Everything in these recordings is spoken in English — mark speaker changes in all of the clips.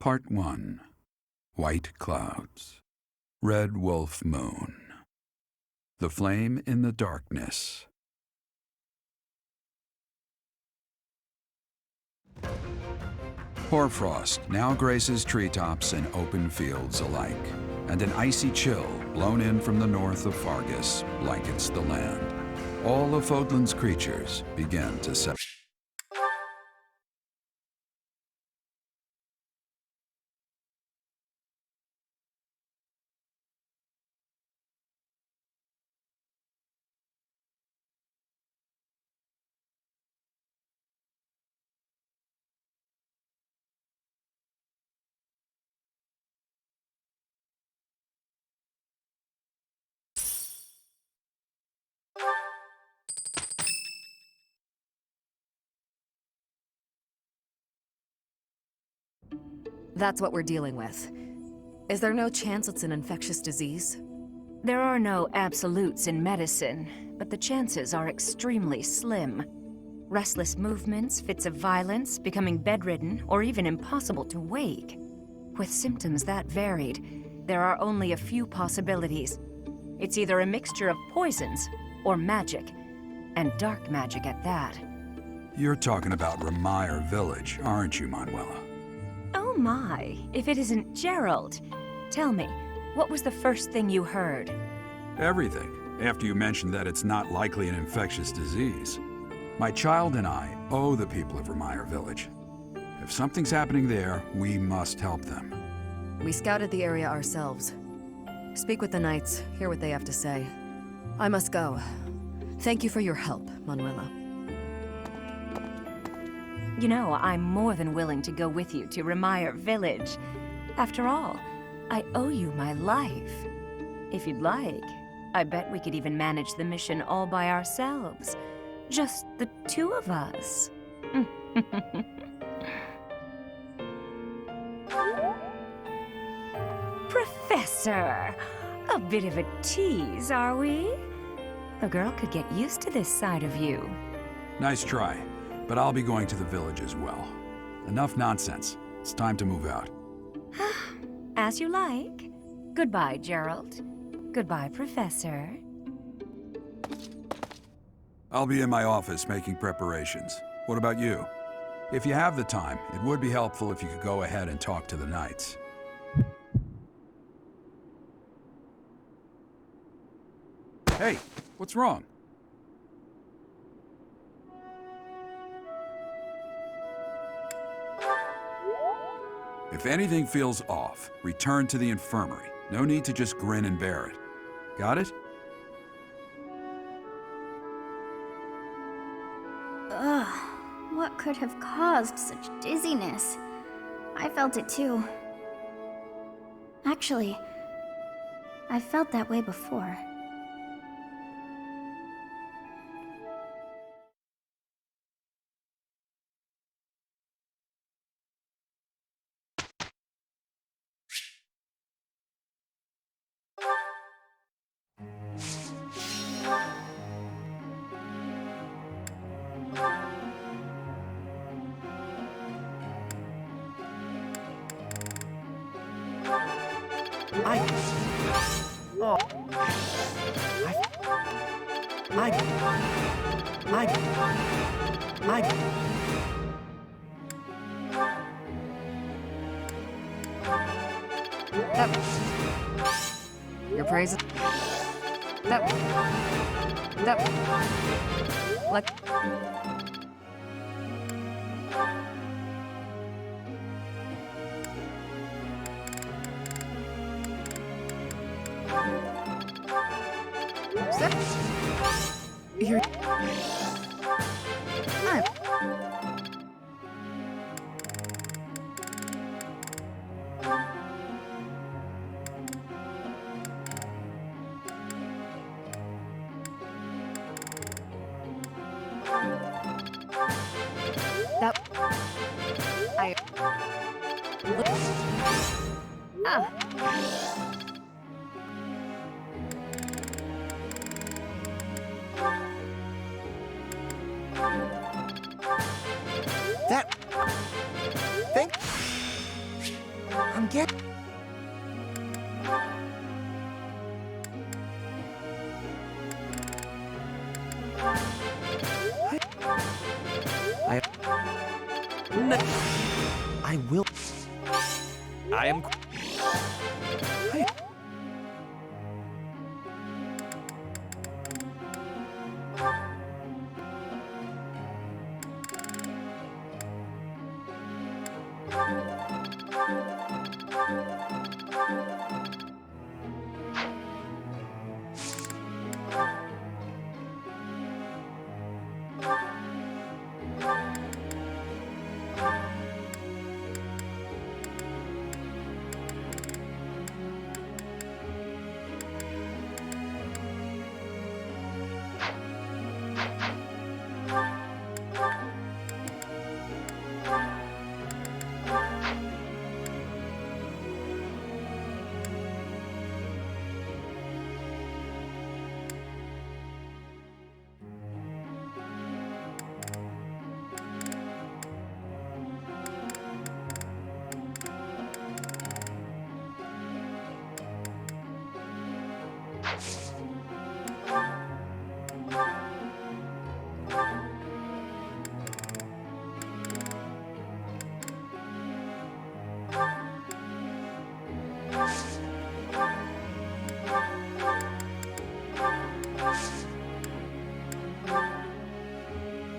Speaker 1: Part 1. White Clouds. Red Wolf Moon. The Flame in the Darkness. Hoarfrost now graces treetops and open fields alike, and an icy chill blown in from the north of Fargus blankets the land. All of Fodlan's creatures begin to settle.
Speaker 2: That's what we're dealing with. Is there no chance it's an infectious disease?
Speaker 3: There are no absolutes in medicine, but the chances are extremely slim. Restless movements, fits of violence, becoming bedridden, or even impossible to wake. With symptoms that varied, there are only a few possibilities. It's either a mixture of poisons or magic, and dark magic at that.
Speaker 1: You're talking about Remire Village, aren't you, Manuela?
Speaker 3: Oh my, if it isn't Gerald. Tell me, what was the first thing you heard?
Speaker 1: Everything, after you mentioned that it's not likely an infectious disease. My child and I owe the people of Remire Village. If something's happening there, we must help them.
Speaker 2: We scouted the area ourselves. Speak with the knights, hear what they have to say. I must go. Thank you for your help, Manuela.
Speaker 3: You know, I'm more than willing to go with you to Remire Village. After all, I owe you my life. If you'd like, I bet we could even manage the mission all by ourselves. Just the two of us. Professor! A bit of a tease, are we? A girl could get used to this side of you.
Speaker 1: Nice try, but I'll be going to the village as well. Enough nonsense. It's time to move out.
Speaker 3: As you like. Goodbye, Gerald. Goodbye, Professor.
Speaker 1: I'll be in my office making preparations. What about you? If you have the time, it would be helpful if you could go ahead and talk to the knights. Hey, what's wrong? If anything feels off, return to the infirmary. No need to just grin and bear it. Got it?
Speaker 4: Ugh, what could have caused such dizziness? I felt it too. Actually, I felt that way before.
Speaker 2: Your praise. That. Like. You're.
Speaker 5: again. I will. I am.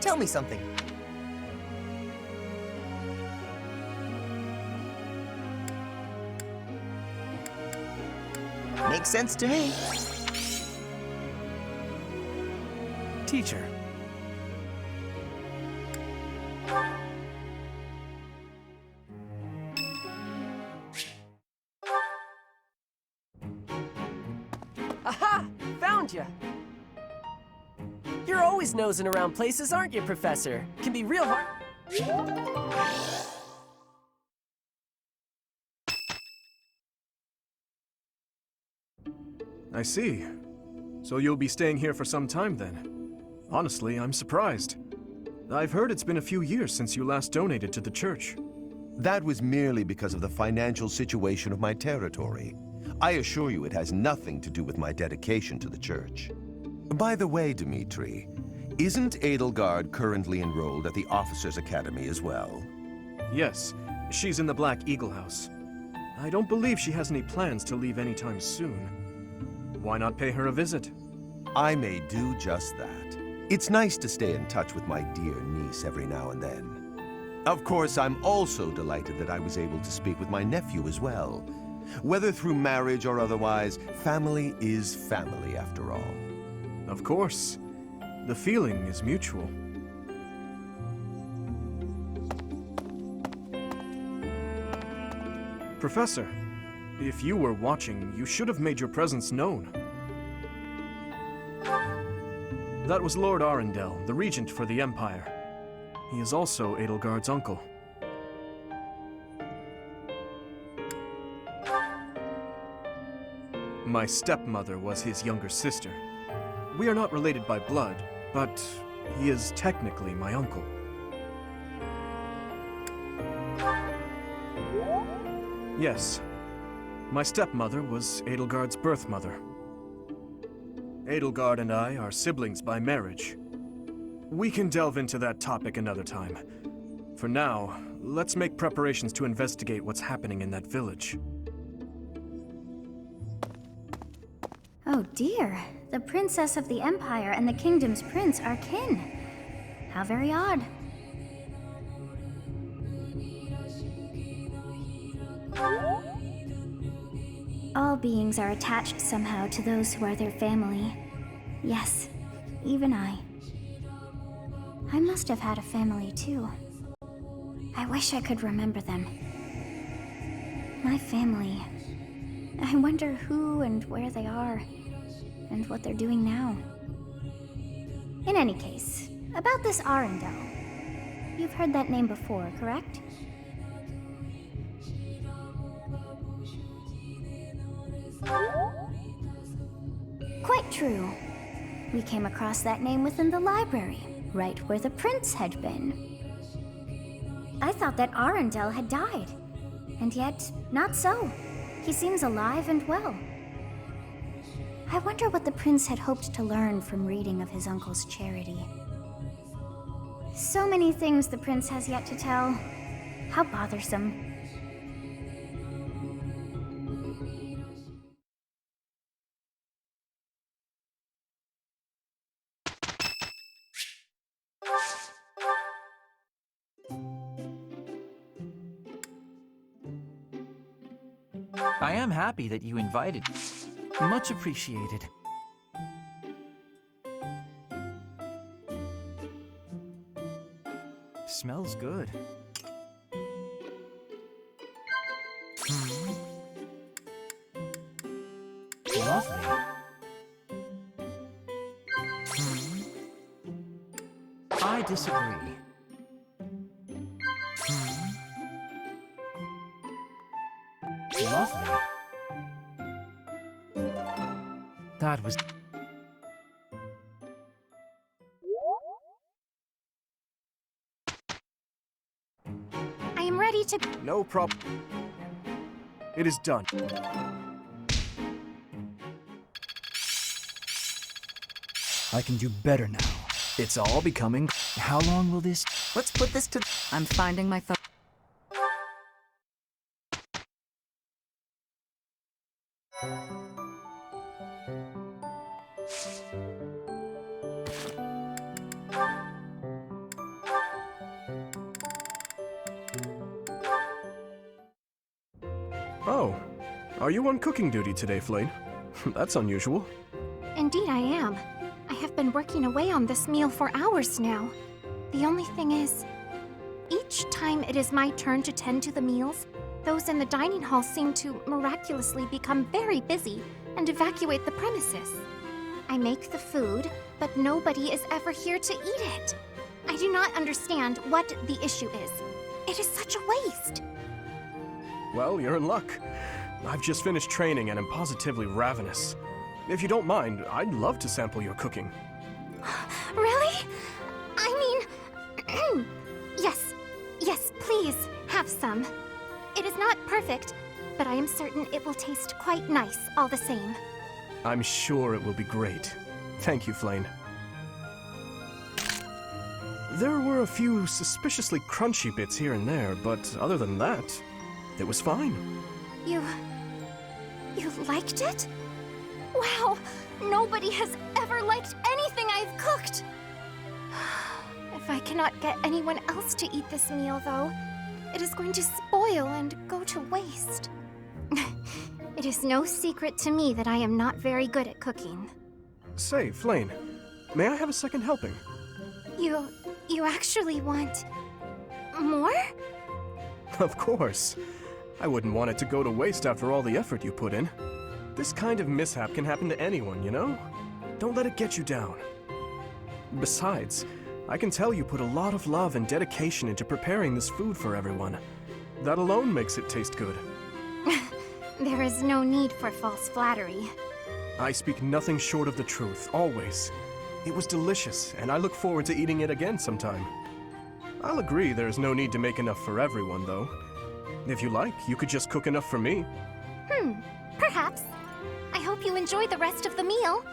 Speaker 5: Tell me something. Makes sense to me. Teacher.
Speaker 6: Aha! Found ya! You're always nosing around places, aren't you, Professor? Can be real hard.
Speaker 7: I see. So you'll be staying here for some time then. Honestly, I'm surprised. I've heard it's been a few years since you last donated to the church.
Speaker 8: That was merely because of the financial situation of my territory. I assure you it has nothing to do with my dedication to the church. By the way, Dmitri, isn't Edelgard currently enrolled at the Officers' Academy as well?
Speaker 7: Yes, she's in the Black Eagle House. I don't believe she has any plans to leave anytime soon. Why not pay her a visit?
Speaker 8: I may do just that. It's nice to stay in touch with my dear niece every now and then. Of course, I'm also delighted that I was able to speak with my nephew as well. Whether through marriage or otherwise, family is family after all.
Speaker 7: Of course. The feeling is mutual. Professor, if you were watching, you should have made your presence known. That was Lord Arundel, the regent for the Empire. He is also Edelgard's uncle. My stepmother was his younger sister. We are not related by blood, but he is technically my uncle. Yes, my stepmother was Edelgard's birth mother. Edelgard and I are siblings by marriage. We can delve into that topic another time. For now, let's make preparations to investigate what's happening in that village.
Speaker 4: Oh dear, the princess of the Empire and the kingdom's prince are kin. How very odd. All beings are attached somehow to those who are their family. Yes, even I. I must have had a family too. I wish I could remember them. My family. I wonder who and where they are, and what they're doing now. In any case, about this Arundel. You've heard that name before, correct? Quite true. We came across that name within the library, right where the prince had been. I thought that Arundel had died. And yet, not so. He seems alive and well. I wonder what the prince had hoped to learn from reading of his uncle's charity. So many things the prince has yet to tell. How bothersome.
Speaker 9: I am happy that you invited. Much appreciated. Smells good. Lovely. I disagree. Lovely. That was...
Speaker 4: I am ready to...
Speaker 7: No problem. It is done.
Speaker 9: I can do better now. It's all becoming... How long will this...
Speaker 5: Let's put this to...
Speaker 2: I'm finding my phone.
Speaker 7: Oh, are you on cooking duty today, Flame? That's unusual.
Speaker 10: Indeed I am. I have been working away on this meal for hours now. The only thing is, each time it is my turn to tend to the meals, those in the dining hall seem to miraculously become very busy and evacuate the premises. I make the food, but nobody is ever here to eat it. I do not understand what the issue is. It is such a waste.
Speaker 7: Well, you're in luck. I've just finished training and am positively ravenous. If you don't mind, I'd love to sample your cooking.
Speaker 10: Really? I mean, yes, please, have some. It is not perfect, but I am certain it will taste quite nice all the same.
Speaker 7: I'm sure it will be great. Thank you, Flame. There were a few suspiciously crunchy bits here and there, but other than that, it was fine.
Speaker 10: You liked it? Wow, nobody has ever liked anything I've cooked! If I cannot get anyone else to eat this meal, though, it is going to spoil and go to waste. It is no secret to me that I am not very good at cooking.
Speaker 7: Say, Flame, may I have a second helping?
Speaker 10: You actually want... more?
Speaker 7: Of course. I wouldn't want it to go to waste after all the effort you put in. This kind of mishap can happen to anyone, you know? Don't let it get you down. Besides, I can tell you put a lot of love and dedication into preparing this food for everyone. That alone makes it taste good.
Speaker 10: There is no need for false flattery.
Speaker 7: I speak nothing short of the truth, always. It was delicious, and I look forward to eating it again sometime. I'll agree there's no need to make enough for everyone, though. If you like, you could just cook enough for me.
Speaker 10: Perhaps. I hope you enjoy the rest of the meal.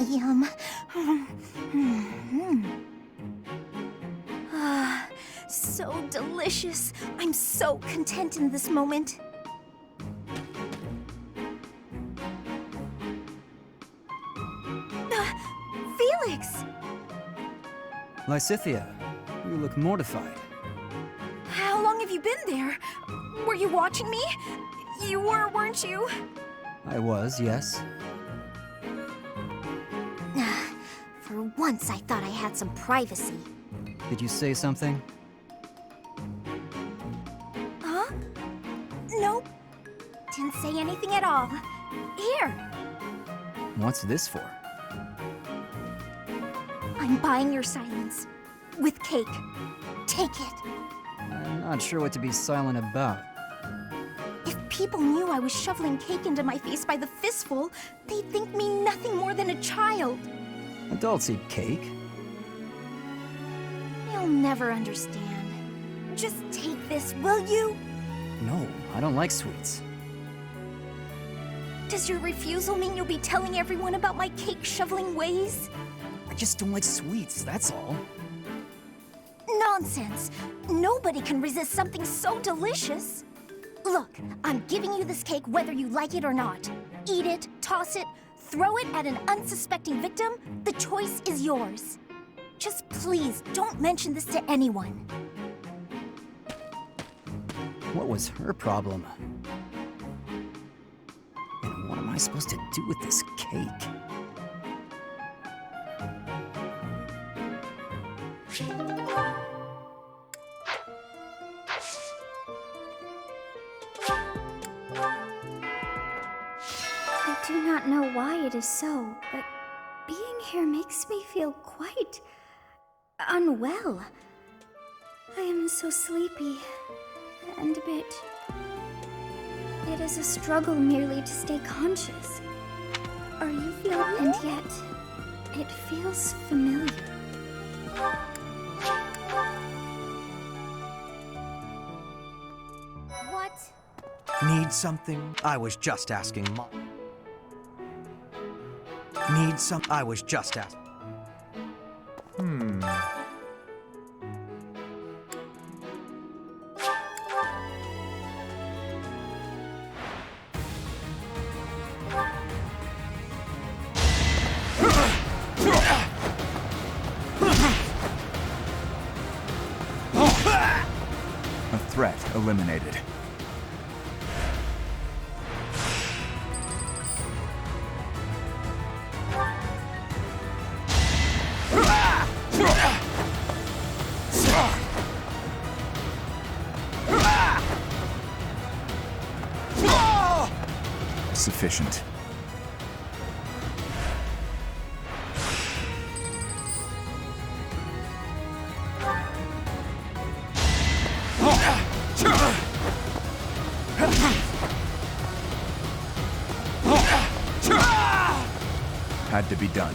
Speaker 4: Yum. Ah, so delicious. I'm so content in this moment. Felix!
Speaker 9: Lysithea, you look mortified.
Speaker 4: How long have you been there? Were you watching me? You were, weren't you?
Speaker 9: I was, yes.
Speaker 4: For once, I thought I had some privacy.
Speaker 9: Did you say something?
Speaker 4: Huh? Nope. Didn't say anything at all. Here.
Speaker 9: What's this for?
Speaker 4: I'm buying your silence. With cake. Take it.
Speaker 9: I'm not sure what to be silent about.
Speaker 4: If people knew I was shoveling cake into my face by the fistful, they'd think me nothing more than a child.
Speaker 9: Adults eat cake.
Speaker 4: You'll never understand. Just take this, will you?
Speaker 9: No, I don't like sweets.
Speaker 4: Does your refusal mean you'll be telling everyone about my cake shoveling ways?
Speaker 9: I just don't like sweets, that's all.
Speaker 4: Nonsense! Nobody can resist something so delicious. Look, I'm giving you this cake whether you like it or not. Eat it, toss it, throw it at an unsuspecting victim. The choice is yours. Just please don't mention this to anyone.
Speaker 9: What was her problem? And what am I supposed to do with this cake?
Speaker 4: I do not know why it is so, but being here makes me feel quite unwell. I am so sleepy and a bit... It is a struggle merely to stay conscious. Are you feeling? And yet, it feels familiar.
Speaker 11: Need something? I was just asking Mom. Need some? I was just asking.
Speaker 9: A threat eliminated. Sufficient. Had to be done.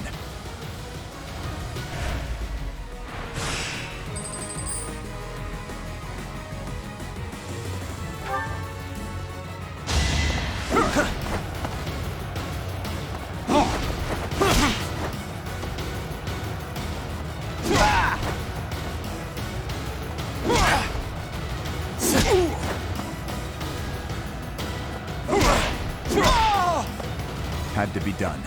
Speaker 9: Had to be done.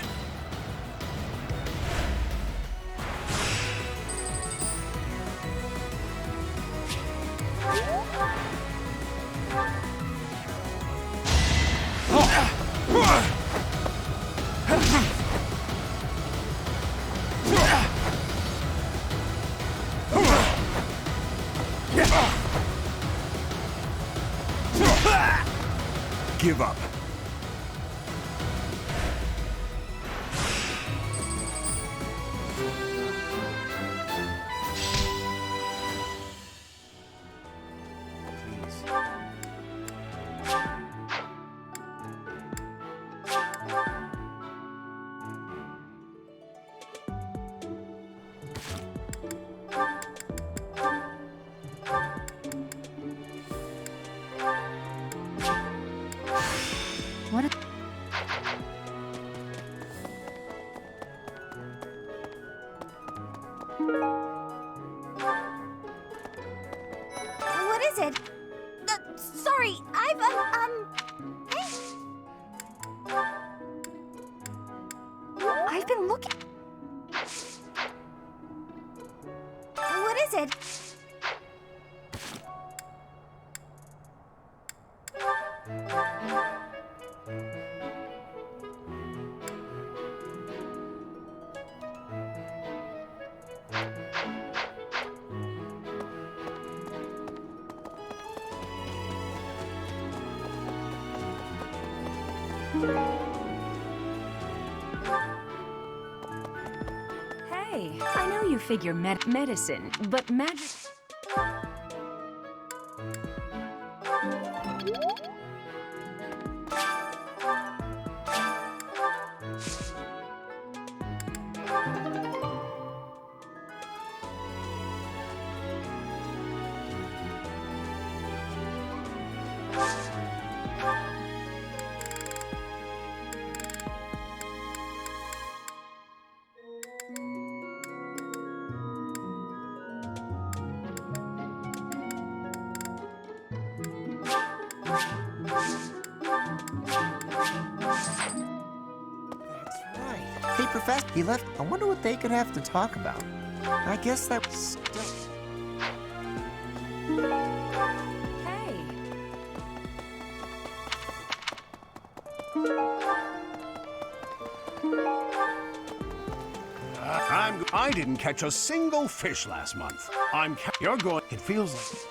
Speaker 9: Give up.
Speaker 2: What a...
Speaker 4: What is it? Sorry, I've been looking. What is it?
Speaker 3: Hey, I know you figure medicine, but magic...
Speaker 5: Hey, Professor, he left. I wonder what they could have to talk about. I guess that was still...
Speaker 3: Hey,
Speaker 12: I didn't catch a single fish last month. You're going...
Speaker 5: It feels like...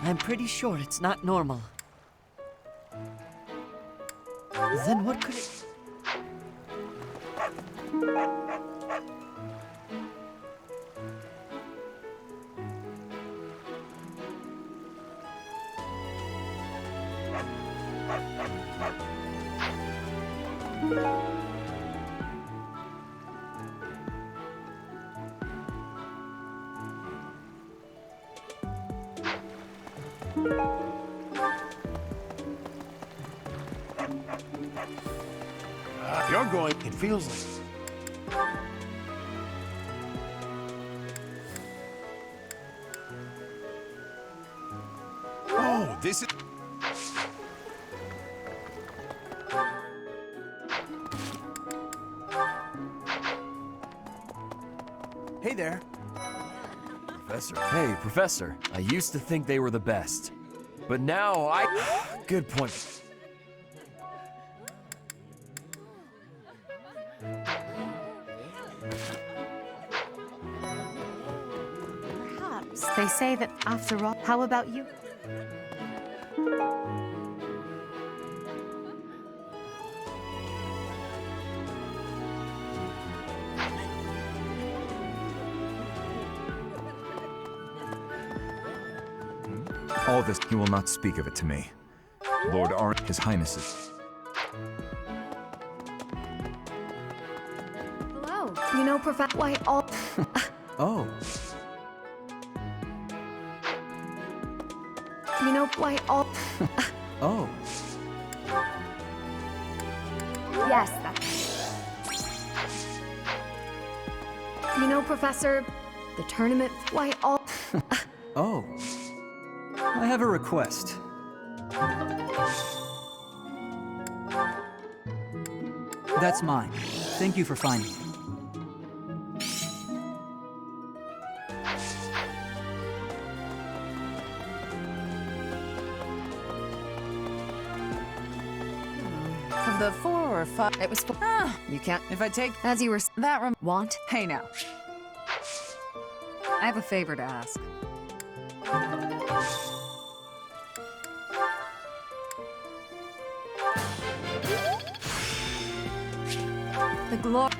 Speaker 13: I'm pretty sure it's not normal. Then what could it...
Speaker 12: You're going. It feels like. Oh, this is.
Speaker 6: Hey there.
Speaker 14: Professor. Hey, Professor. I used to think they were the best. But now I... Good point.
Speaker 15: Perhaps they say that after all. How about you?
Speaker 9: All this, you will not speak of it to me. Lord Ar, His Highnesses.
Speaker 2: Hello. You know, why all...
Speaker 9: Oh.
Speaker 2: You know, why all...
Speaker 9: Oh.
Speaker 2: Yes, that's... You know, Professor, the tournament, why all...
Speaker 9: Oh. I have a request. That's mine. Thank you for finding it.
Speaker 2: Of the 4 or 5, it was 4. You can't... If I take... As you were... That want? Hey, now. I have a favor to ask. The glory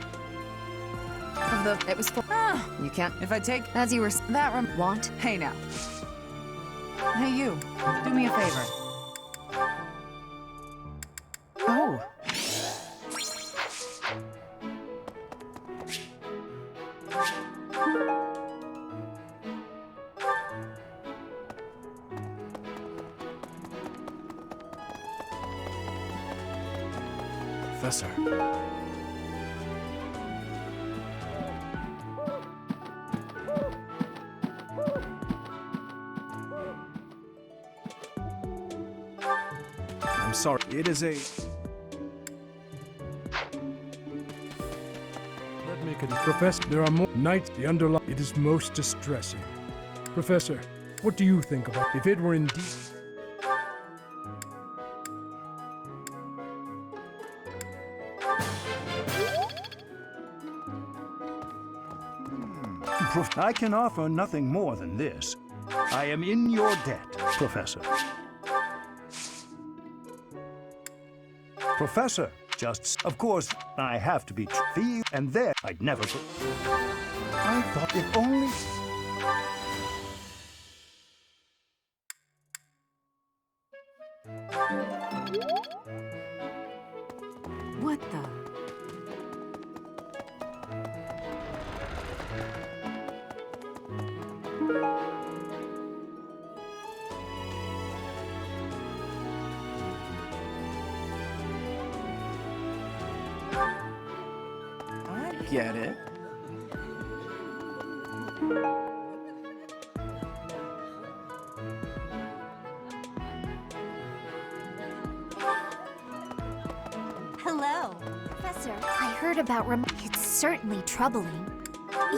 Speaker 2: of the... It was for... You can't... If I take... As you were... That want? Hey, now. Hey, you. Do me a favor. Oh.
Speaker 7: Professor. I'm sorry. It is a...
Speaker 16: Let me confess, Professor, there are more nights the underlying. It is most distressing. Professor, what do you think about if it were indeed...
Speaker 12: I can offer nothing more than this. I am in your debt, Professor. Professor, just... Of course, I have to be feel, and there I'd never... I thought if only...
Speaker 2: What the...
Speaker 6: I get it.
Speaker 10: Hello. Professor, I heard about It's certainly troubling.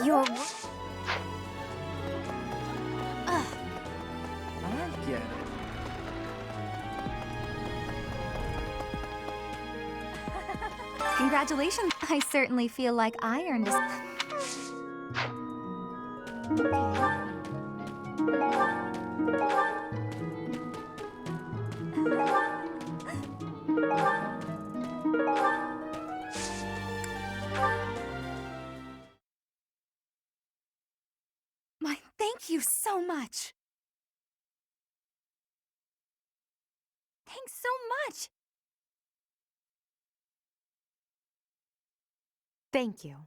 Speaker 10: Your...
Speaker 6: I get it.
Speaker 4: Congratulations. I certainly feel like I earned a...
Speaker 15: Thank you so much. Thanks so much. Thank you.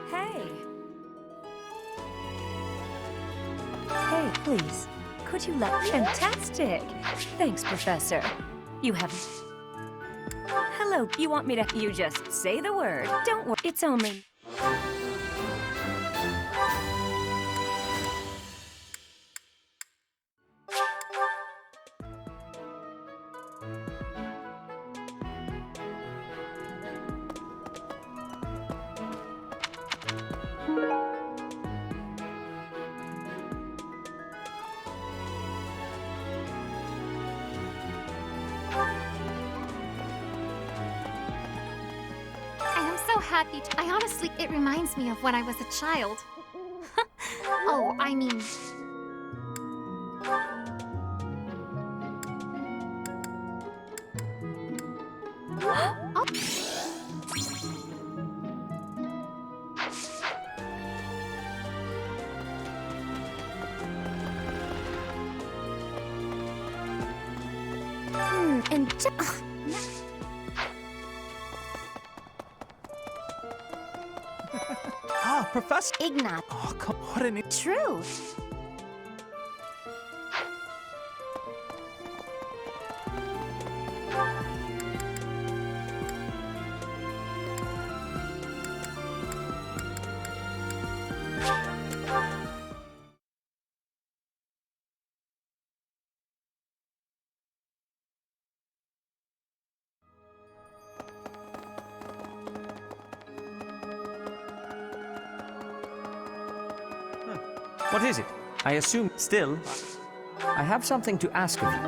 Speaker 3: Hey. Hey, please. Could you let... Fantastic! Thanks, Professor. You have... Hello, you want me to... You just say the word. Don't worry, it's only...
Speaker 10: Happy to. I honestly, it reminds me of when I was a child. Oh, I mean... Oh.
Speaker 4: And
Speaker 11: Ah, Professor
Speaker 4: Ignat.
Speaker 11: Oh, come what an
Speaker 4: True.
Speaker 17: What is it? I assume still. I have something to ask of you.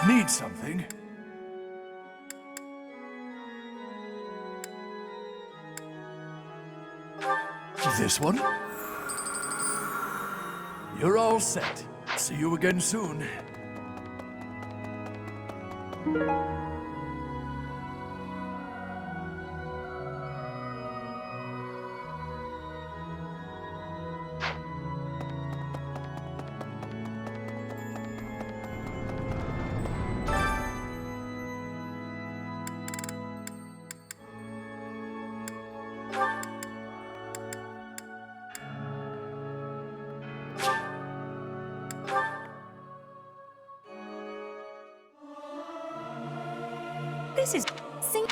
Speaker 12: Need something? This one? You're all set. See you again soon.
Speaker 3: This is... Sing...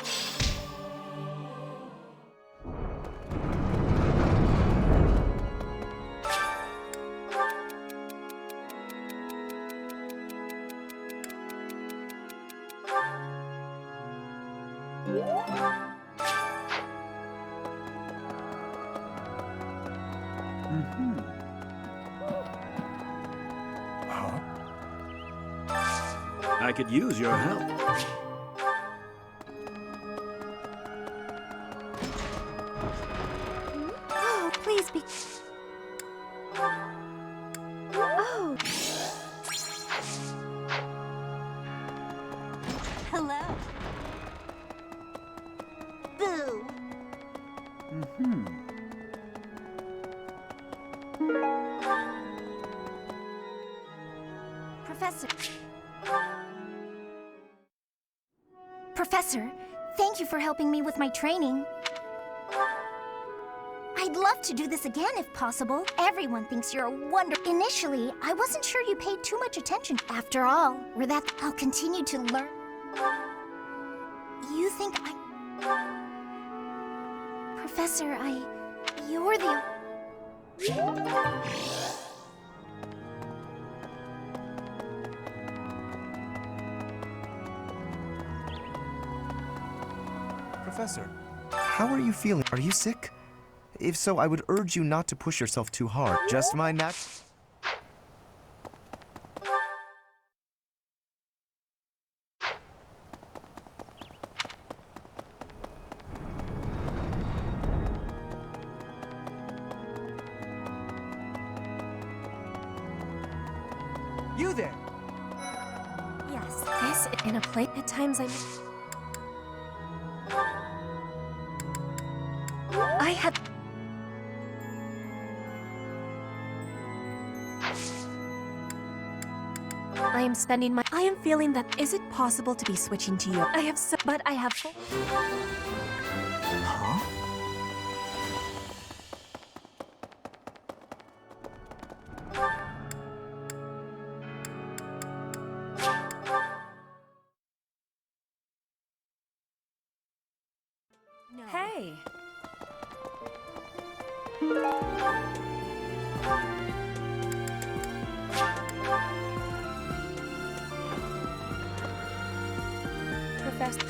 Speaker 12: I could use your help.
Speaker 4: Oh, please be... Oh. Hello. Boo. Professor. Professor, thank you for helping me with my training. I I'd love to do this again if possible. Everyone thinks you're a wonder. Initially, I wasn't sure you paid too much attention. After all, I'll continue to learn. You think Professor, you're the...
Speaker 7: Professor, how are you feeling? Are you sick? If so, I would urge you not to push yourself too hard. Just my
Speaker 6: You there!
Speaker 10: Yes, this in a plate. At times I have... I am spending my... I am feeling that... Is it possible to be switching to you? I have so... But I have...
Speaker 7: Huh?
Speaker 3: Hey! Professor.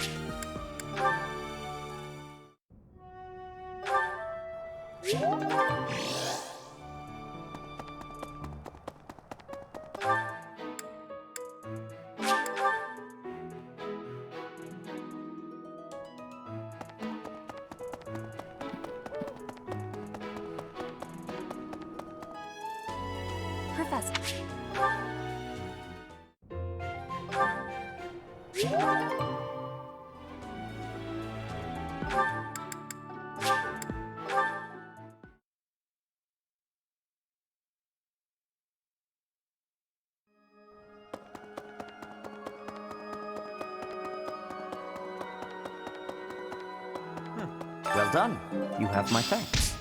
Speaker 17: Well done. You have my thanks.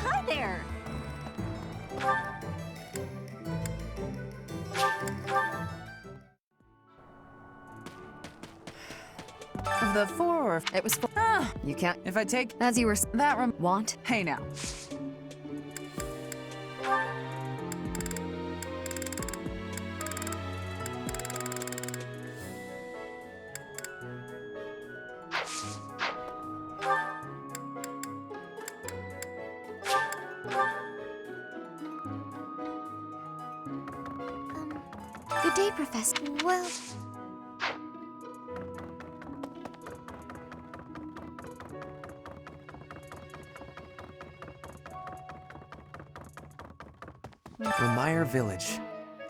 Speaker 3: Hi there!
Speaker 2: Of the four, it was four. Ah, you can't. If I take as you were that want. Hey now.
Speaker 10: Good day, Professor. Well...
Speaker 6: Remire Village.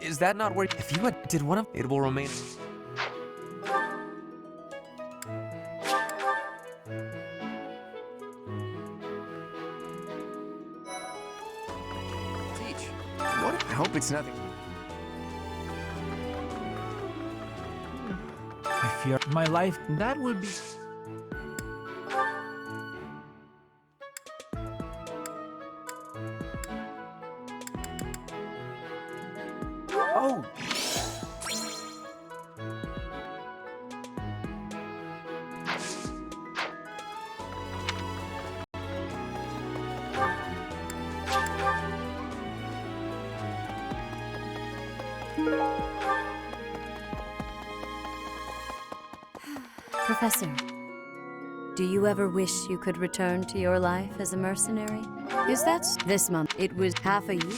Speaker 6: Is that not where... If you did one of... It will remain... Teach. What? I hope it's nothing.
Speaker 11: I fear my life. That would be...
Speaker 6: Oh!
Speaker 3: Professor, do you ever wish you could return to your life as a mercenary? Is that this month? It was half a year.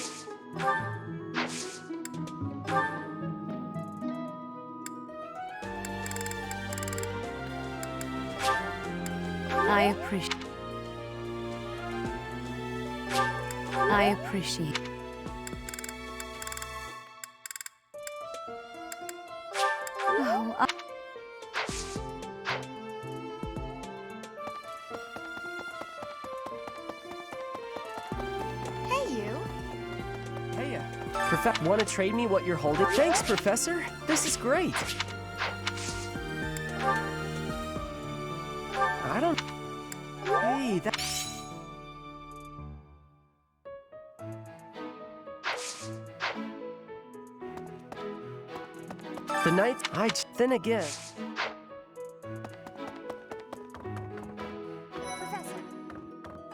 Speaker 3: I appreciate. Oh,
Speaker 6: Want to trade me what you're holding? Thanks, Professor. This is great. I don't... Hey, that... The night... Then again...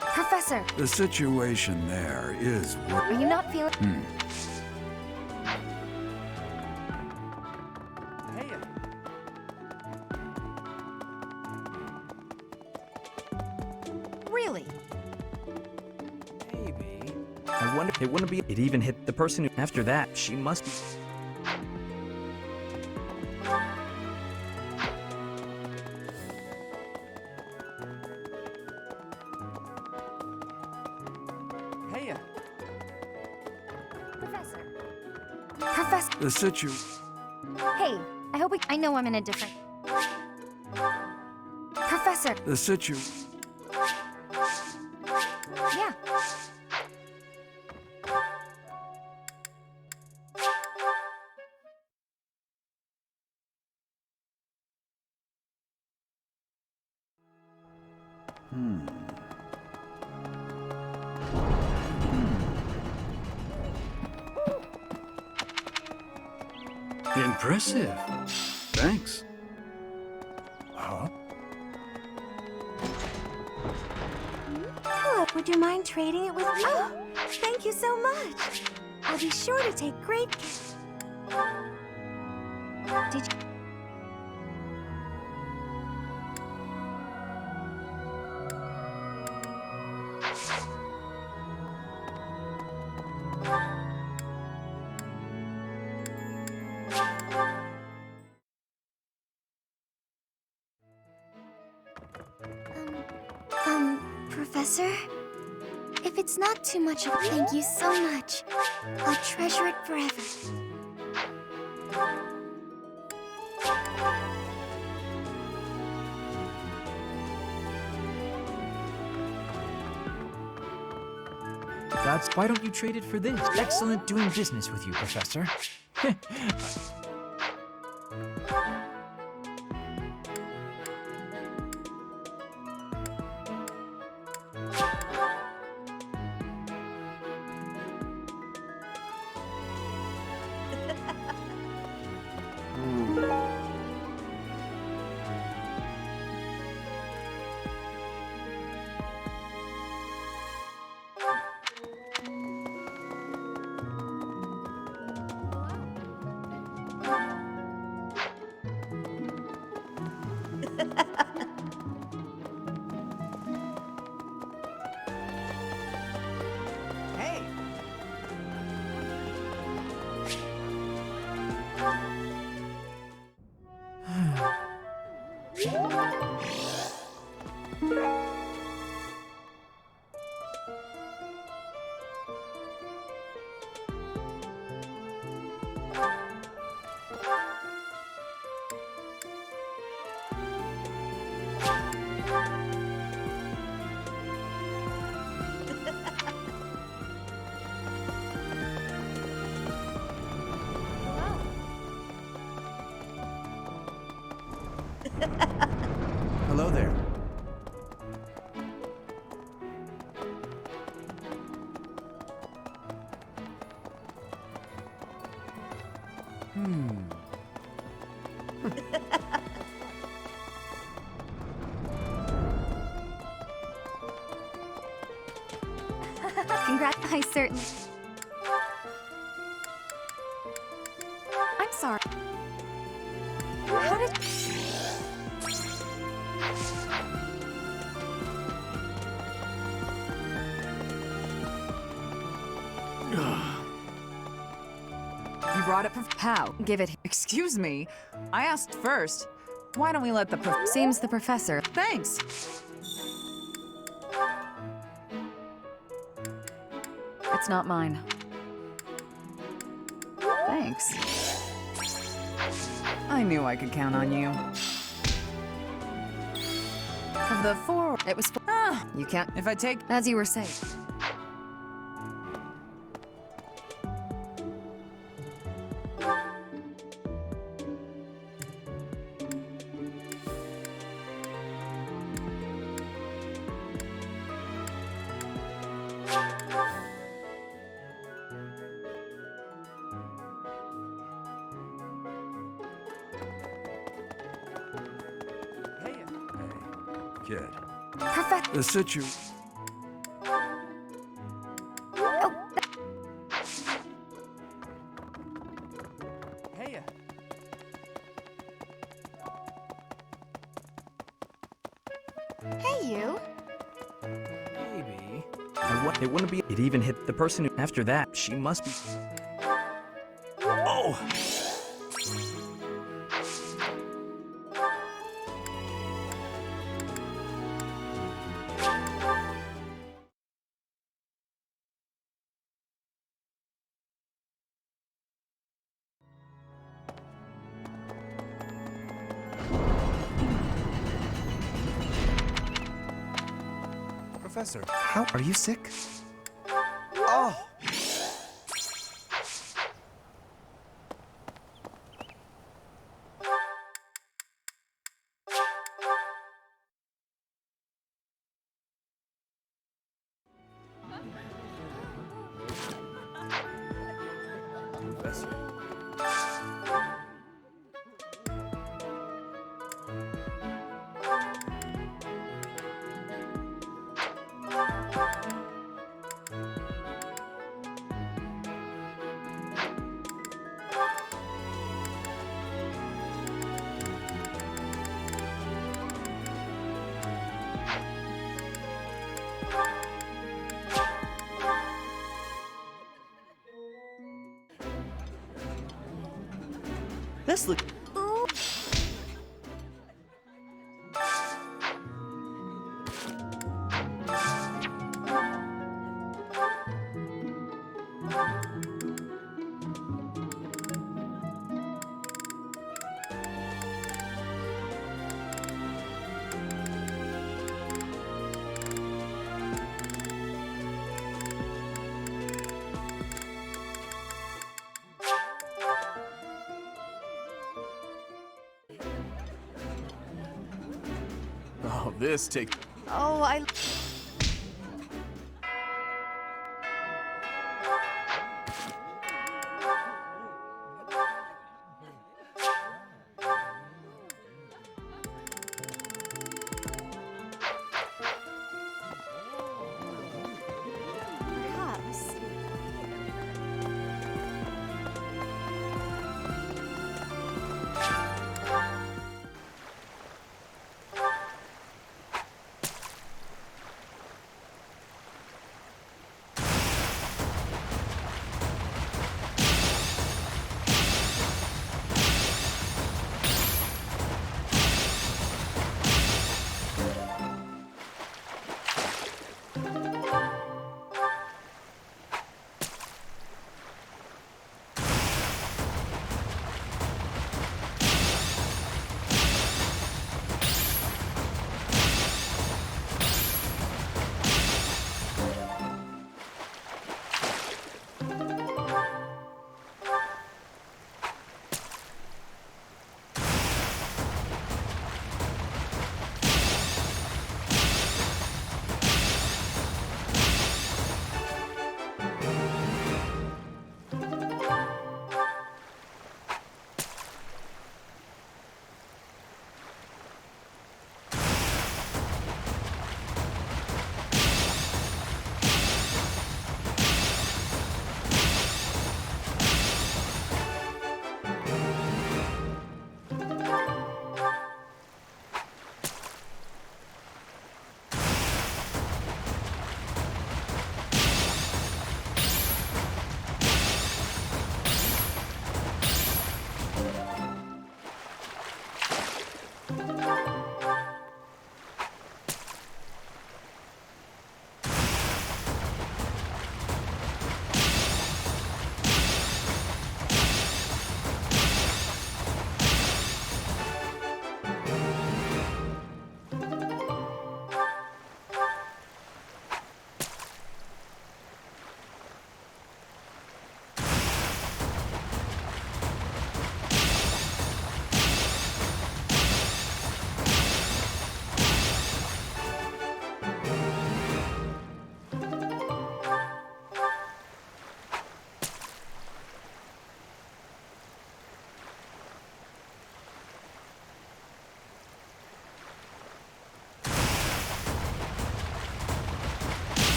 Speaker 2: Professor!
Speaker 1: The situation there is...
Speaker 2: Are you not feeling... Really?
Speaker 9: Maybe. I wonder, it wouldn't be... It even hit the person who... After that, she must be...
Speaker 6: Hey,
Speaker 2: Professor!
Speaker 1: The
Speaker 4: Hey, I hope we. I know I'm in a different.
Speaker 2: Professor!
Speaker 1: The
Speaker 4: Yeah.
Speaker 1: Impressive. Thanks.
Speaker 12: Huh?
Speaker 18: Hello, would you mind trading it with me? Oh, thank you so much. I'll be sure to take great care. Did you...
Speaker 4: Professor? If it's not too much of a thank you so much. I'll treasure it forever.
Speaker 17: That's why don't you trade it for this? Excellent doing business with you, Professor.
Speaker 5: Hello there.
Speaker 4: Congrats. I certainly. I'm sorry. How did...
Speaker 2: You brought it How? Give it. Excuse me. I asked first. Why don't we let the Seems the professor. Thanks. It's not mine. Thanks. I knew I could count on you. Of the four, it was. You can't. If I take. As you were saying.
Speaker 1: kid.
Speaker 2: Perfect.
Speaker 1: The situ...
Speaker 6: Hey,
Speaker 10: Hey, you.
Speaker 9: Maybe. It wouldn't be. It even hit the person who. After that, she must be. Oh!
Speaker 7: Professor, how are you sick? Oh!
Speaker 14: Professor.
Speaker 13: This look.
Speaker 7: Oh, this takes.
Speaker 2: Oh, I...
Speaker 18: Perhaps.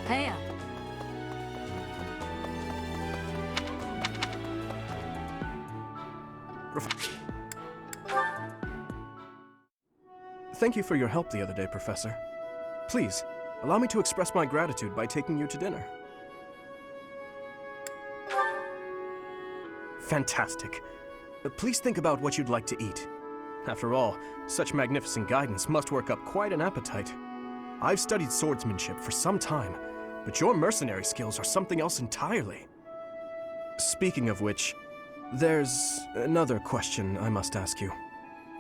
Speaker 3: Hey.
Speaker 7: Thank you for your help the other day, Professor. Please, allow me to express my gratitude by taking you to dinner. Fantastic. Please think about what you'd like to eat. After all, such magnificent guidance must work up quite an appetite. I've studied swordsmanship for some time, but your mercenary skills are something else entirely. Speaking of which, there's another question I must ask you.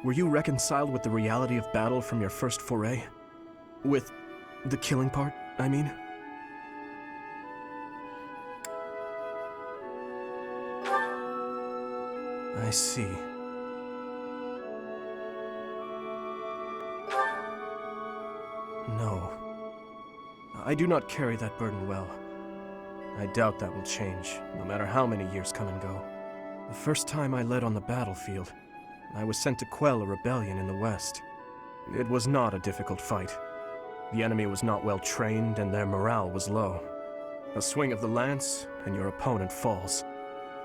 Speaker 7: Were you reconciled with the reality of battle from your first foray? With the killing part, I mean? I see. No. I do not carry that burden well. I doubt that will change, no matter how many years come and go. The first time I led on the battlefield, I was sent to quell a rebellion in the west. It was not a difficult fight. The enemy was not well trained and their morale was low. A swing of the lance and your opponent falls.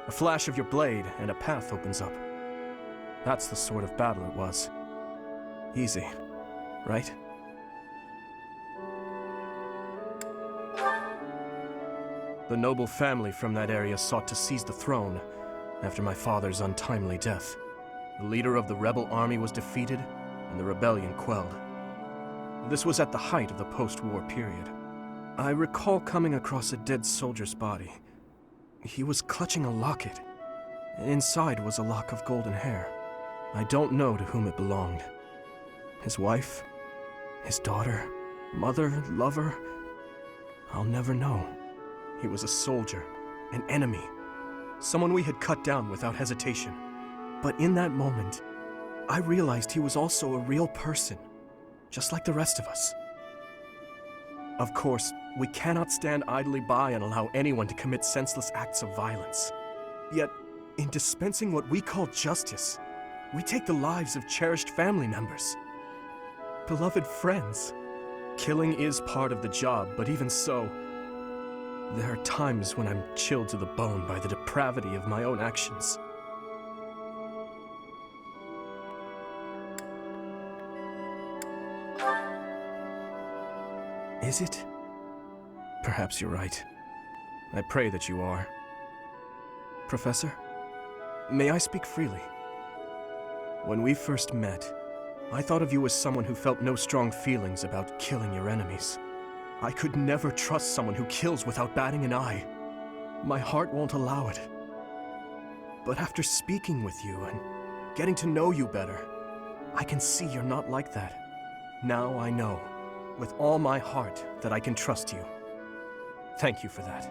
Speaker 7: A flash of your blade and a path opens up. That's the sort of battle it was. Easy, right? The noble family from that area sought to seize the throne after my father's untimely death. The leader of the rebel army was defeated, and the rebellion quelled. This was at the height of the post-war period. I recall coming across a dead soldier's body. He was clutching a locket. Inside was a lock of golden hair. I don't know to whom it belonged. His wife? His daughter? Mother? Lover? I'll never know. He was a soldier, an enemy, someone we had cut down without hesitation. But in that moment, I realized he was also a real person, just like the rest of us. Of course, we cannot stand idly by and allow anyone to commit senseless acts of violence. Yet, in dispensing what we call justice, we take the lives of cherished family members, beloved friends. Killing is part of the job, but even so, there are times when I'm chilled to the bone by the depravity of my own actions. Is it? Perhaps you're right. I pray that you are. Professor, may I speak freely? When we first met, I thought of you as someone who felt no strong feelings about killing your enemies. I could never trust someone who kills without batting an eye. My heart won't allow it. But after speaking with you and getting to know you better, I can see you're not like that. Now I know, with all my heart, that I can trust you. Thank you for that.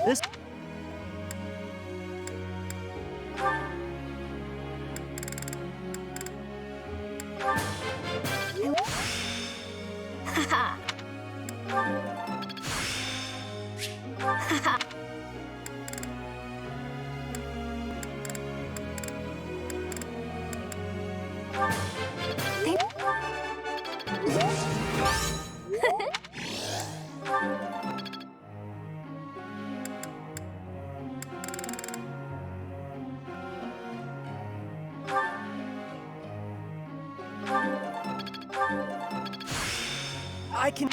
Speaker 9: This...
Speaker 4: Haha. Haha.
Speaker 6: I can...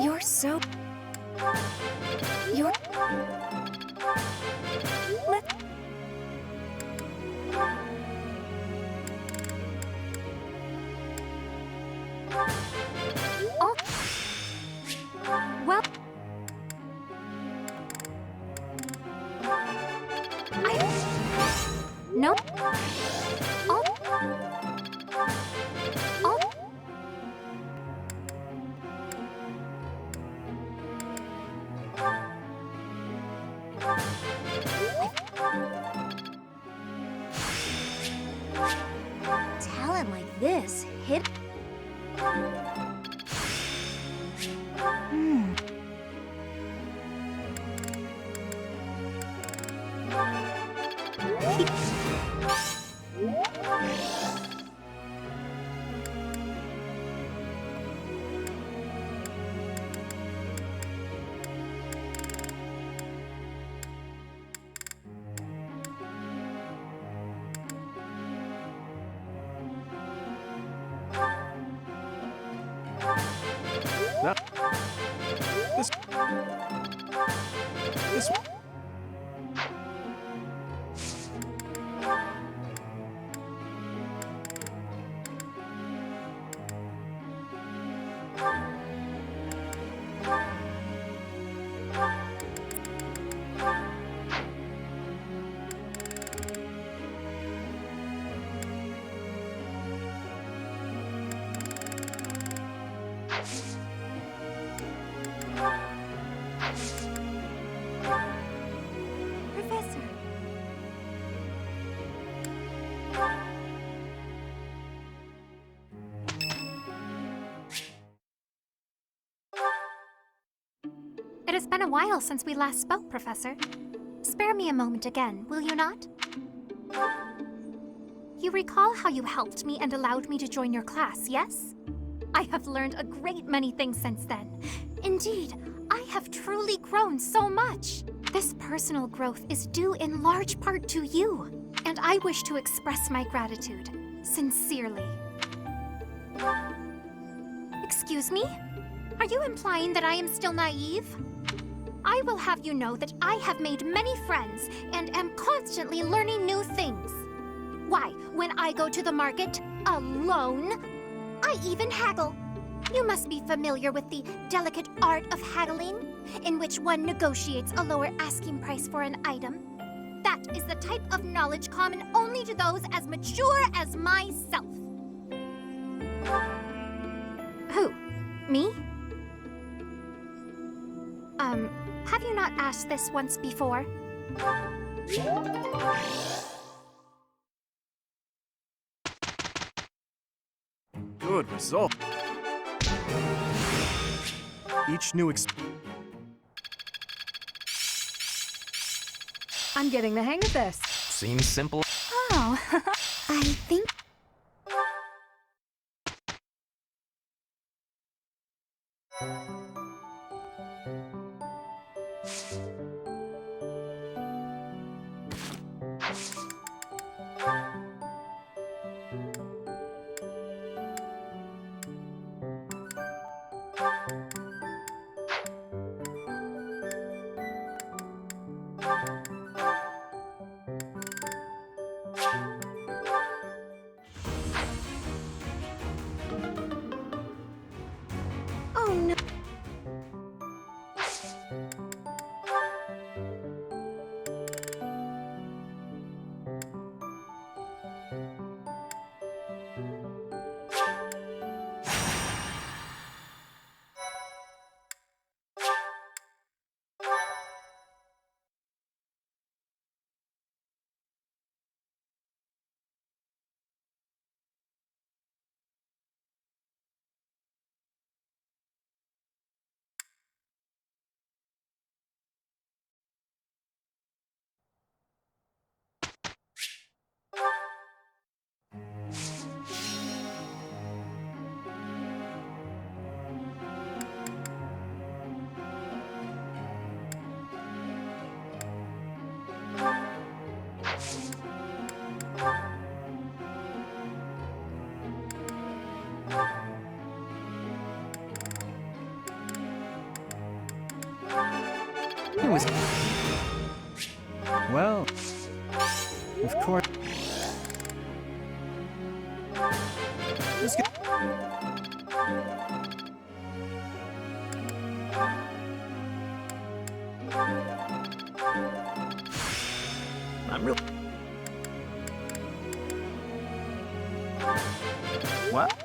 Speaker 3: You're so... You're...
Speaker 4: Let... Oh. Well... No. Oh. Oh. Talent like this hit.
Speaker 7: This...
Speaker 4: Professor.
Speaker 10: It has been a while since we last spoke, Professor. Spare me a moment again, will you not? You recall how you helped me and allowed me to join your class, yes? I have learned a great many things since then. Indeed, I have truly grown so much. This personal growth is due in large part to you, and I wish to express my gratitude, sincerely. Excuse me? Are you implying that I am still naive? I will have you know that I have made many friends and am constantly learning new things. Why, when I go to the market alone, I even haggle. You must be familiar with the delicate art of haggling, in which one negotiates a lower asking price for an item. That is the type of knowledge common only to those as mature as myself. Who? Me? Have you not asked this once before?
Speaker 7: Good result. Each new
Speaker 2: I'm getting the hang of this.
Speaker 14: Seems simple.
Speaker 4: Oh, I think...
Speaker 17: It was... Well... Of course...
Speaker 5: Let's go.
Speaker 17: I'm real... What?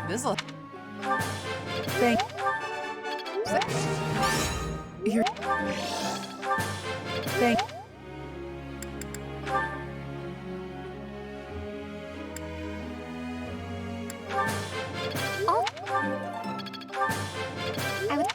Speaker 2: This'll... Thank... You're... Thank...
Speaker 10: Oh. I would...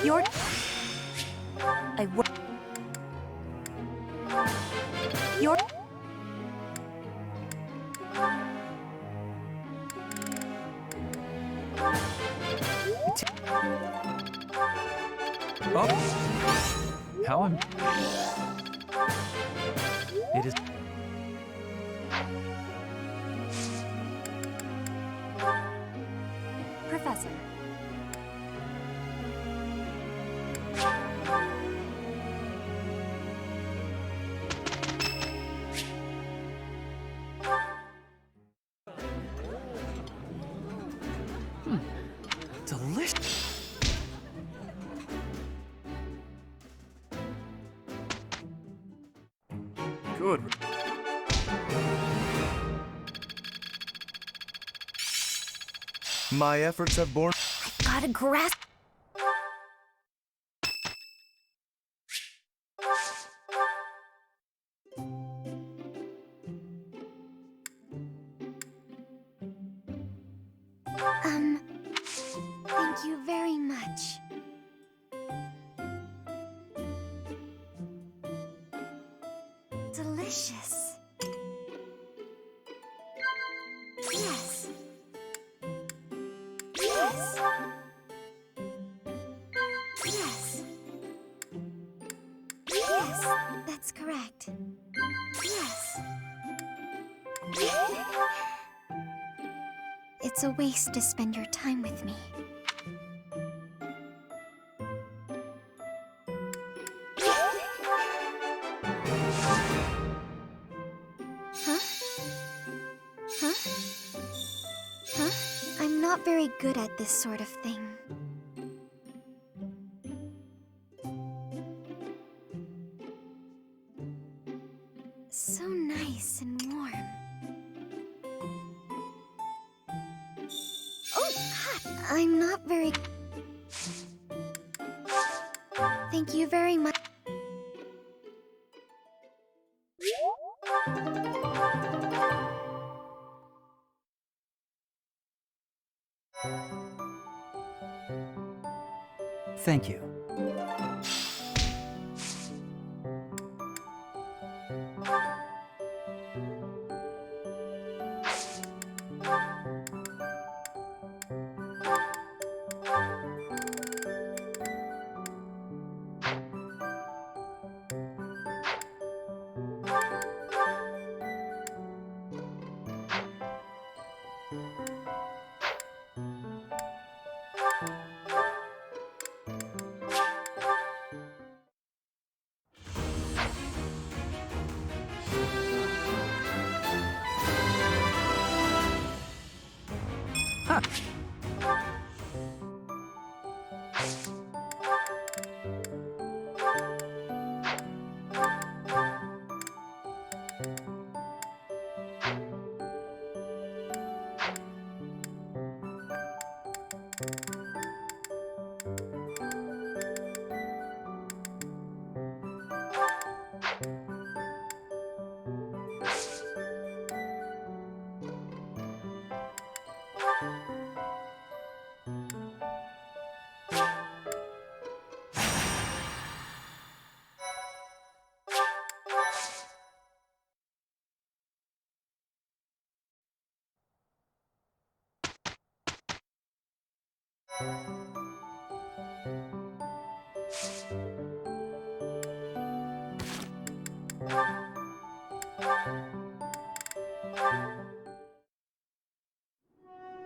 Speaker 10: Your... I work... Your...
Speaker 17: Oh! How am... It is...
Speaker 3: Professor.
Speaker 6: Delicious.
Speaker 7: Good.
Speaker 8: My efforts have borne...
Speaker 10: Gotta grasp... Thank you very much. Delicious. Yes. Yes. Yes. Yes, that's correct. Yes. It's a waste to spend your time with me. Huh? Huh? Huh? I'm not very good at this sort of thing. So nice and warm. Oh, hot! I'm not very... Thank you very much.
Speaker 9: Thank you.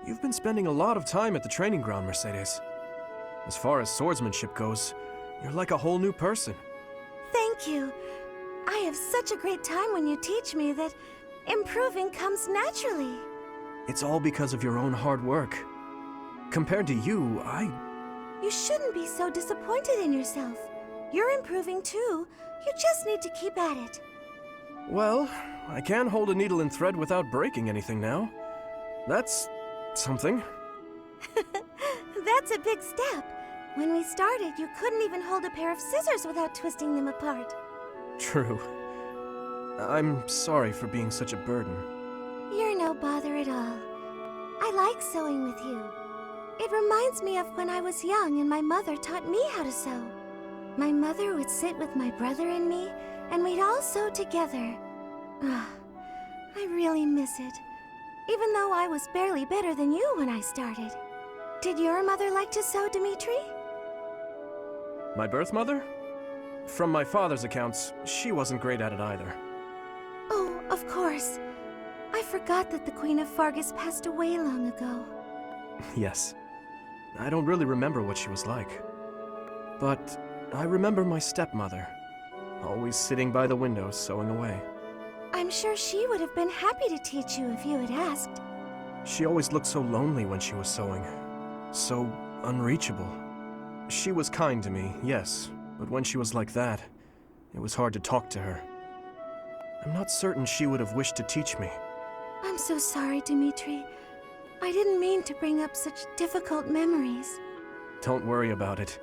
Speaker 7: You've been spending a lot of time at the training ground, Mercedes. As far as swordsmanship goes, you're like a whole new person.
Speaker 18: Thank you. I have such a great time when you teach me that improving comes naturally.
Speaker 7: It's all because of your own hard work. Compared to you,
Speaker 18: You shouldn't be so disappointed in yourself. You're improving too. You just need to keep at it.
Speaker 7: Well, I can hold a needle and thread without breaking anything now. That's something.
Speaker 18: That's a big step. When we started, you couldn't even hold a pair of scissors without twisting them apart.
Speaker 7: True. I'm sorry for being such a burden.
Speaker 18: You're no bother at all. I like sewing with you. It reminds me of when I was young and my mother taught me how to sew. My mother would sit with my brother and me, and we'd all sew together. I really miss it. Even though I was barely better than you when I started. Did your mother like to sew, Dimitri?
Speaker 7: My birth mother? From my father's accounts, she wasn't great at it either.
Speaker 18: Oh, of course. I forgot that the Queen of Fargus passed away long ago.
Speaker 7: Yes. I don't really remember what she was like. But I remember my stepmother, always sitting by the window sewing away.
Speaker 18: I'm sure she would have been happy to teach you if you had asked.
Speaker 7: She always looked so lonely when she was sewing. So unreachable. She was kind to me, yes, but when she was like that, it was hard to talk to her. I'm not certain she would have wished to teach me.
Speaker 18: I'm so sorry, Dimitri. I didn't mean to bring up such difficult memories.
Speaker 7: Don't worry about it.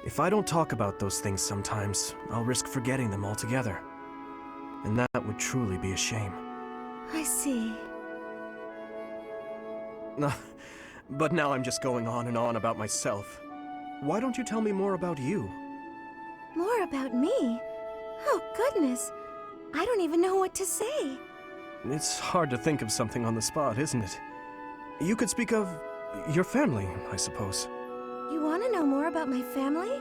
Speaker 7: If I don't talk about those things sometimes, I'll risk forgetting them altogether. And that would truly be a shame.
Speaker 18: I see.
Speaker 7: But now I'm just going on and on about myself. Why don't you tell me more about you?
Speaker 18: More about me? Oh, goodness. I don't even know what to say.
Speaker 7: It's hard to think of something on the spot, isn't it? You could speak of your family, I suppose.
Speaker 18: You want to know more about my family?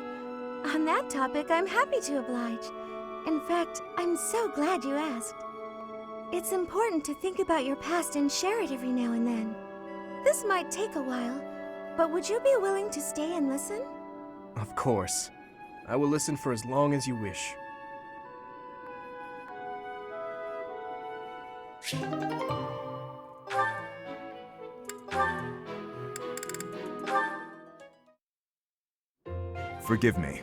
Speaker 18: On that topic, I'm happy to oblige. In fact, I'm so glad you asked. It's important to think about your past and share it every now and then. This might take a while, but would you be willing to stay and listen?
Speaker 7: Of course. I will listen for as long as you wish.
Speaker 19: Forgive me.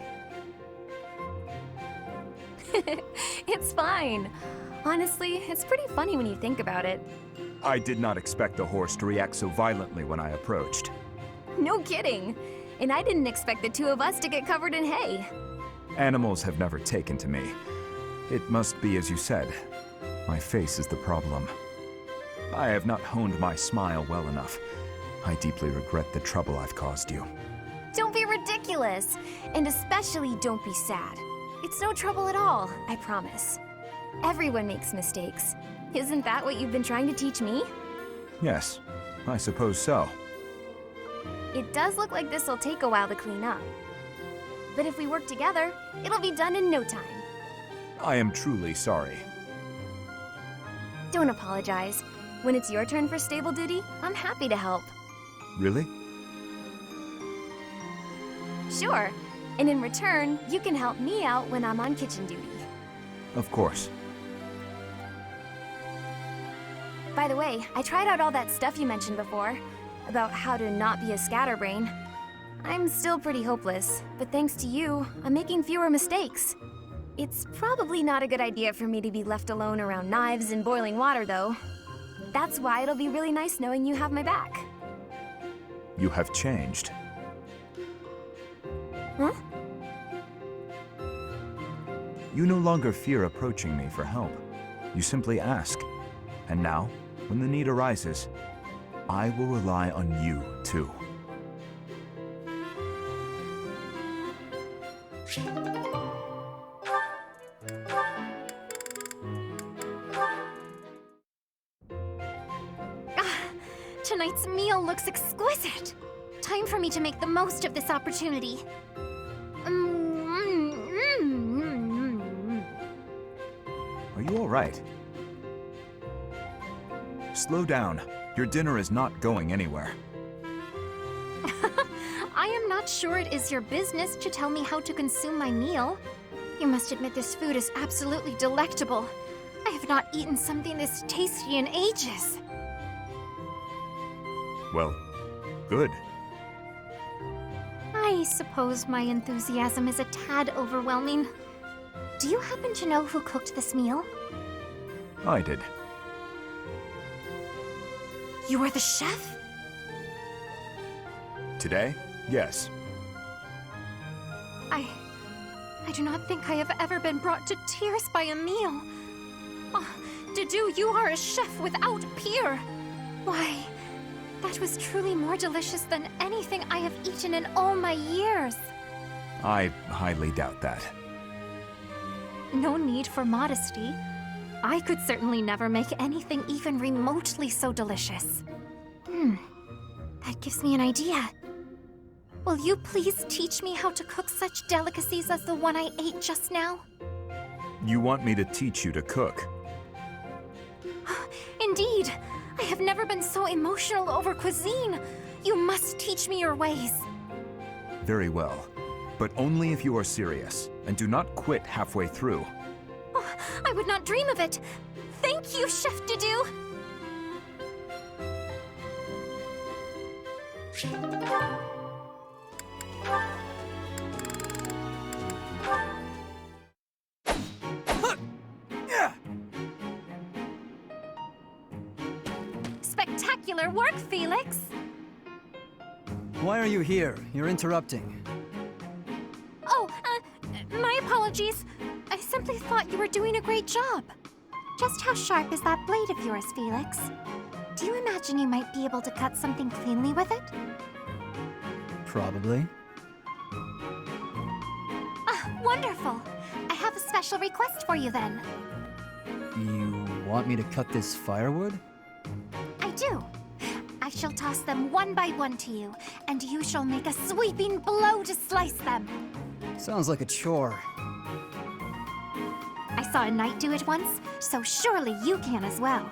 Speaker 3: It's fine. Honestly, it's pretty funny when you think about it.
Speaker 19: I did not expect the horse to react so violently when I approached.
Speaker 3: No kidding. And I didn't expect the two of us to get covered in hay.
Speaker 19: Animals have never taken to me. It must be as you said. My face is the problem. I have not honed my smile well enough. I deeply regret the trouble I've caused you.
Speaker 3: Don't be ridiculous. And especially don't be sad. It's no trouble at all, I promise. Everyone makes mistakes. Isn't that what you've been trying to teach me?
Speaker 19: Yes, I suppose so.
Speaker 3: It does look like this'll take a while to clean up. But if we work together, it'll be done in no time.
Speaker 19: I am truly sorry.
Speaker 3: Don't apologize. When it's your turn for stable duty, I'm happy to help.
Speaker 19: Really?
Speaker 3: Sure. And in return, you can help me out when I'm on kitchen duty.
Speaker 19: Of course.
Speaker 3: By the way, I tried out all that stuff you mentioned before, about how to not be a scatterbrain. I'm still pretty hopeless, but thanks to you, I'm making fewer mistakes. It's probably not a good idea for me to be left alone around knives and boiling water, though. That's why it'll be really nice knowing you have my back.
Speaker 19: You have changed.
Speaker 3: Huh?
Speaker 19: You no longer fear approaching me for help. You simply ask. And now, when the need arises, I will rely on you, too.
Speaker 10: Tonight's meal looks exquisite. Time for me to make the most of this opportunity.
Speaker 19: Are you all right? Slow down. Your dinner is not going anywhere.
Speaker 10: I am not sure it is your business to tell me how to consume my meal. You must admit this food is absolutely delectable. I have not eaten something this tasty in ages.
Speaker 19: Well, good.
Speaker 10: I suppose my enthusiasm is a tad overwhelming. Do you happen to know who cooked this meal?
Speaker 19: I did.
Speaker 10: You are the chef?
Speaker 19: Today? Yes.
Speaker 10: I do not think I have ever been brought to tears by a meal. Oh, Dedu, you are a chef without peer. Why, that was truly more delicious than anything I have eaten in all my years.
Speaker 19: I highly doubt that.
Speaker 10: No need for modesty. I could certainly never make anything even remotely so delicious. That gives me an idea. Will you please teach me how to cook such delicacies as the one I ate just now?
Speaker 19: You want me to teach you to cook?
Speaker 10: Indeed. I have never been so emotional over cuisine. You must teach me your ways.
Speaker 19: Very well. But only if you are serious, and do not quit halfway through.
Speaker 10: Oh, I would not dream of it. Thank you, Chef Dedu. Spectacular work, Felix!
Speaker 9: Why are you here? You're interrupting.
Speaker 10: Oh, my apologies. I simply thought you were doing a great job. Just how sharp is that blade of yours, Felix? Do you imagine you might be able to cut something cleanly with it?
Speaker 9: Probably.
Speaker 10: Ah, wonderful! I have a special request for you then.
Speaker 9: You want me to cut this firewood?
Speaker 10: I do. I shall toss them one by one to you, and you shall make a sweeping blow to slice them.
Speaker 9: Sounds like a chore.
Speaker 10: I saw a knight do it once, so surely you can as well.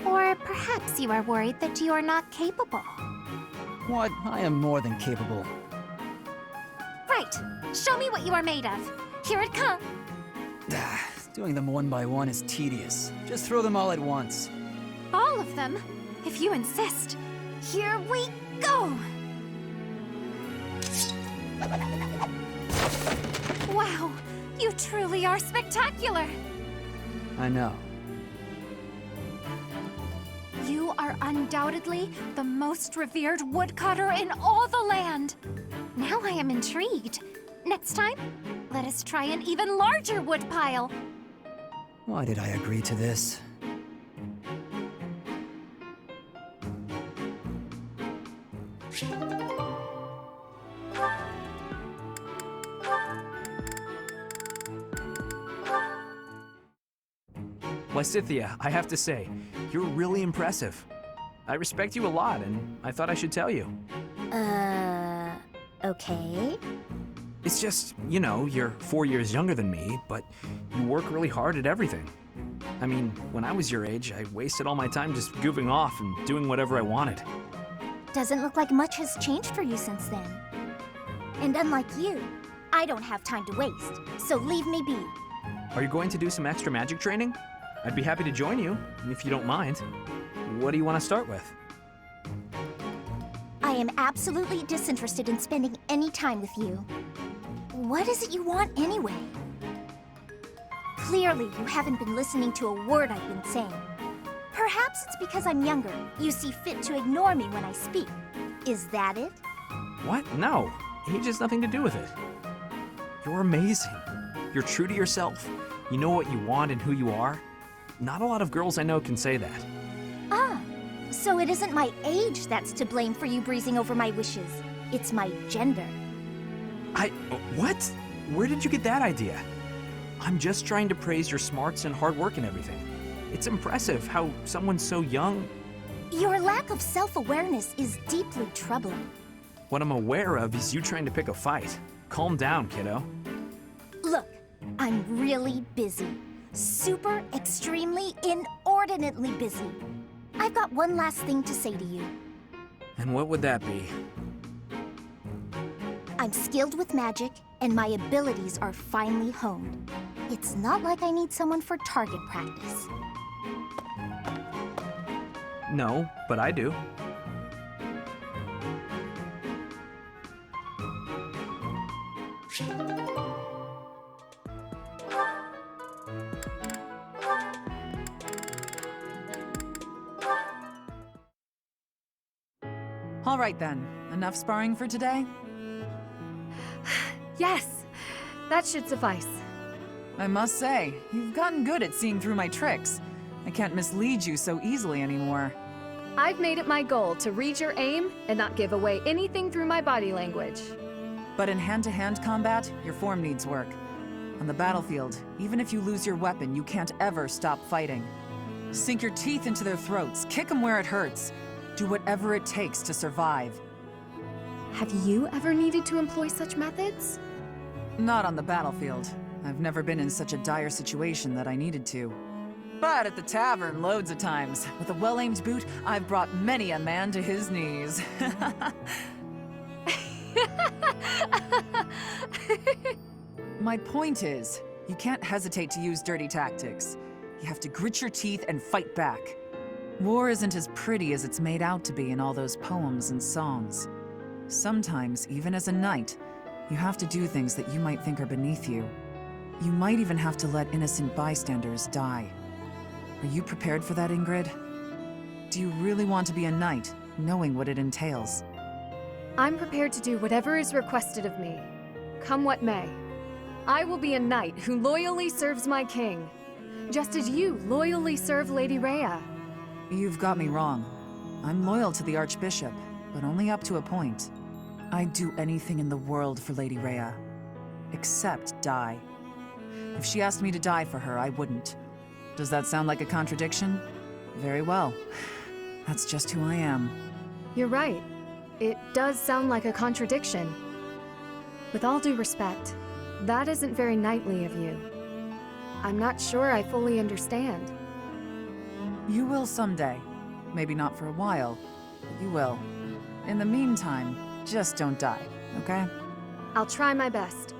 Speaker 10: Or perhaps you are worried that you are not capable.
Speaker 9: What? I am more than capable.
Speaker 10: Right. Show me what you are made of. Here it comes.
Speaker 9: Doing them one by one is tedious. Just throw them all at once.
Speaker 10: All of them? If you insist. Here we go! Wow, you truly are spectacular!
Speaker 9: I know.
Speaker 10: You are undoubtedly the most revered woodcutter in all the land. Now I am intrigued. Next time, let us try an even larger woodpile.
Speaker 9: Why did I agree to this?
Speaker 11: Lysithea, I have to say, you're really impressive. I respect you a lot, and I thought I should tell you.
Speaker 4: Okay.
Speaker 11: It's just, you know, you're 4 years younger than me, but you work really hard at everything. I mean, when I was your age, I wasted all my time just goofing off and doing whatever I wanted.
Speaker 4: Doesn't look like much has changed for you since then. And unlike you, I don't have time to waste, so leave me be.
Speaker 11: Are you going to do some extra magic training? I'd be happy to join you, if you don't mind. What do you want to start with?
Speaker 4: I am absolutely disinterested in spending any time with you. What is it you want anyway? Clearly, you haven't been listening to a word I've been saying. Perhaps it's because I'm younger. You see fit to ignore me when I speak. Is that it?
Speaker 11: What? No. Age has nothing to do with it. You're amazing. You're true to yourself. You know what you want and who you are. Not a lot of girls I know can say that.
Speaker 4: Ah, so it isn't my age that's to blame for you breezing over my wishes. It's my gender.
Speaker 11: What? Where did you get that idea? I'm just trying to praise your smarts and hard work and everything. It's impressive how someone so young...
Speaker 20: Your lack of self-awareness is deeply troubling.
Speaker 11: What I'm aware of is you trying to pick a fight. Calm down, kiddo.
Speaker 20: Look, I'm really busy. Super, extremely, inordinately busy. I've got one last thing to say to you.
Speaker 11: And what would that be?
Speaker 20: I'm skilled with magic, and my abilities are finely honed. It's not like I need someone for target practice.
Speaker 11: No, but I do.
Speaker 21: All right then, enough sparring for today?
Speaker 2: Yes, that should suffice.
Speaker 21: I must say, you've gotten good at seeing through my tricks. I can't mislead you so easily anymore.
Speaker 2: I've made it my goal to read your aim and not give away anything through my body language.
Speaker 21: But in hand-to-hand combat, your form needs work. On the battlefield, even if you lose your weapon, you can't ever stop fighting. Sink your teeth into their throats, kick them where it hurts. Do whatever it takes to survive.
Speaker 2: Have you ever needed to employ such methods?
Speaker 21: Not on the battlefield. I've never been in such a dire situation that I needed to. But at the tavern, loads of times. With a well-aimed boot, I've brought many a man to his knees. My point is, you can't hesitate to use dirty tactics. You have to grit your teeth and fight back. War isn't as pretty as it's made out to be in all those poems and songs. Sometimes, even as a knight, you have to do things that you might think are beneath you. You might even have to let innocent bystanders die. Are you prepared for that, Ingrid? Do you really want to be a knight, knowing what it entails?
Speaker 2: I'm prepared to do whatever is requested of me, come what may. I will be a knight who loyally serves my king, just as you loyally serve Lady Rhea.
Speaker 21: You've got me wrong. I'm loyal to the Archbishop, but only up to a point. I'd do anything in the world for Lady Rhea, except die. If she asked me to die for her, I wouldn't. Does that sound like a contradiction? Very well. That's just who I am.
Speaker 2: You're right. It does sound like a contradiction. With all due respect, that isn't very knightly of you. I'm not sure I fully understand.
Speaker 21: You will someday. Maybe not for a while, but you will. In the meantime, just don't die, okay?
Speaker 2: I'll try my best.